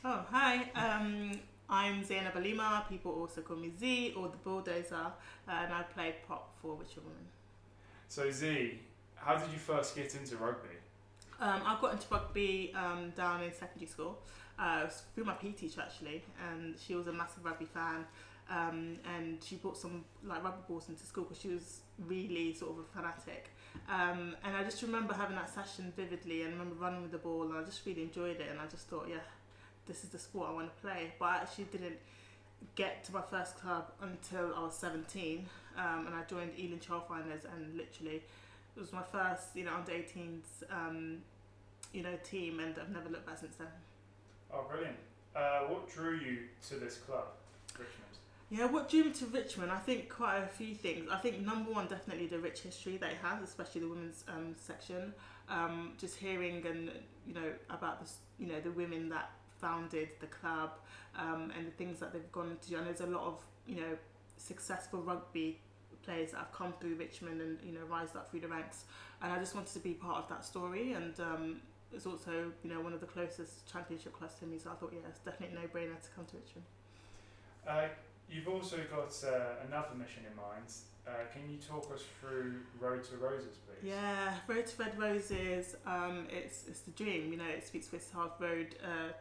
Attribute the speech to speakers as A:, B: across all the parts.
A: Oh, hi. I'm Zainab Alema. People also call me Z or the Bulldozer, and I play prop for Richmond.
B: So Z, how did you first get into rugby?
A: I got into rugby down in secondary school. It was through my PE teacher actually, and she was a massive rugby fan. And she brought some like rugby balls into school because she was really sort of a fanatic. And I just remember having that session vividly, and I remember running with the ball, and I just really enjoyed it. And I just thought, yeah, this is the sport I want to play. But I actually didn't get to my first club until I was 17, and I joined Ealing Childfinders, and literally it was my first, under 18s, team, and I've never looked back since then.
B: Oh, brilliant. What drew you to this club, Richmond?
A: Yeah, what drew me to Richmond? I think quite a few things. I think number one, definitely the rich history that it has, especially the women's section. Just hearing and about the women that founded the club, and the things that they've gone into. And there's a lot of successful rugby players that have come through Richmond and rised up through the ranks. And I just wanted to be part of that story. And it's also one of the closest championship clubs to me. So I thought, yeah, it's definitely a no-brainer to come to Richmond.
B: You've also got another mission in mind. Can you talk us through Road to Roses, please?
A: Yeah, Road to Red Roses. It's the dream. It speaks for itself. Road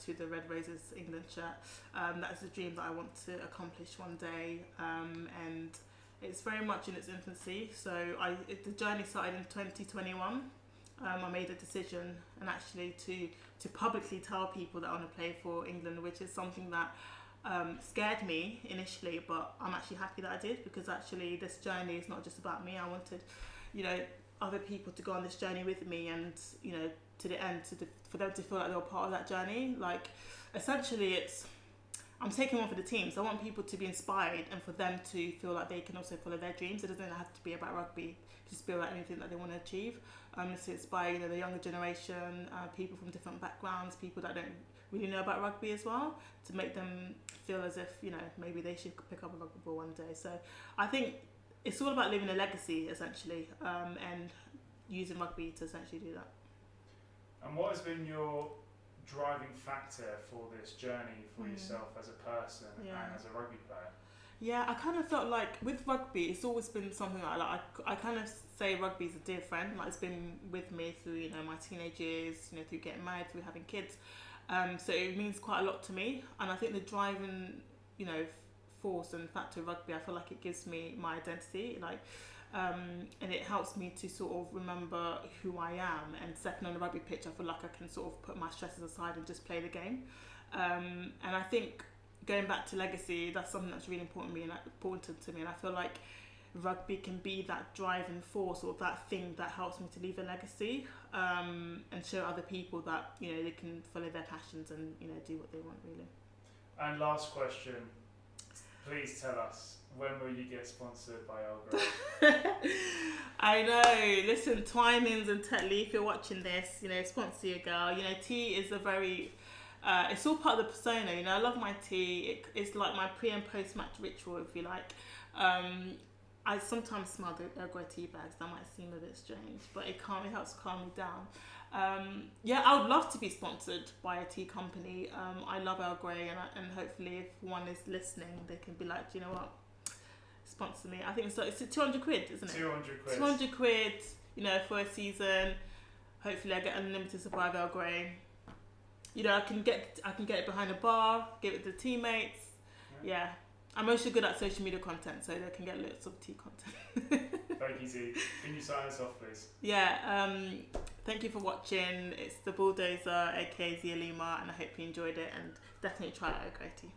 A: to the Red Roses England shirt. That's the dream that I want to accomplish one day. And it's very much in its infancy. So the journey started in 2021. I made a decision, and actually to publicly tell people that I want to play for England, which is something that scared me initially, but I'm actually happy that I did, because actually this journey is not just about me. I wanted, other people to go on this journey with me, and to the end, for them to feel like they were part of that journey. Like, essentially, I'm taking one for the team, so I want people to be inspired, and for them to feel like they can also follow their dreams. It doesn't have to be about rugby, just be about anything that they want to achieve. To inspire the younger generation, people from different backgrounds, people that don't really know about rugby as well, to make them feel as if maybe they should pick up a rugby ball one day. So I think it's all about living a legacy essentially, and using rugby to essentially do that.
B: And what has been your driving factor for this journey for yourself as a person and as a rugby player?
A: Yeah, I kind of felt like with rugby, it's always been something like I kind of say rugby is a dear friend. Like, it's been with me through my teenage years, through getting married, through having kids. So it means quite a lot to me, and I think the driving force and factor of rugby, I feel like it gives me my identity, and it helps me to sort of remember who I am. And second, on the rugby pitch, I feel like I can sort of put my stresses aside and just play the game. And I think going back to legacy, that's something that's really important to me, and I feel like rugby can be that driving force, or that thing that helps me to leave a legacy, and show other people that they can follow their passions and do what they want, really.
B: And last question, please tell us, when will you get sponsored by Al Grey?
A: I know. Listen, Twinings and Tetley, if you're watching this, sponsor your girl. Tea is a very it's all part of the persona. I love my tea. It's like my pre and post match ritual, if you like. I sometimes smell the Earl Grey tea bags. That might seem a bit strange, but it helps calm me down. I would love to be sponsored by a tea company. I love Earl Grey, and hopefully if one is listening, they can be like, do you know what, sponsor me. I think it's 200 quid, isn't it?
B: 200 quid.
A: 200 quid, for a season. Hopefully I get unlimited supply of Earl Grey. I can get it behind a bar, give it to teammates. Yeah. I'm mostly good at social media content, so they can get lots of tea content.
B: Thank you, Z. Can you sign us off, please?
A: Yeah, thank you for watching. It's the Bulldozer, aka Z Alema, and I hope you enjoyed it, and definitely try out a great tea.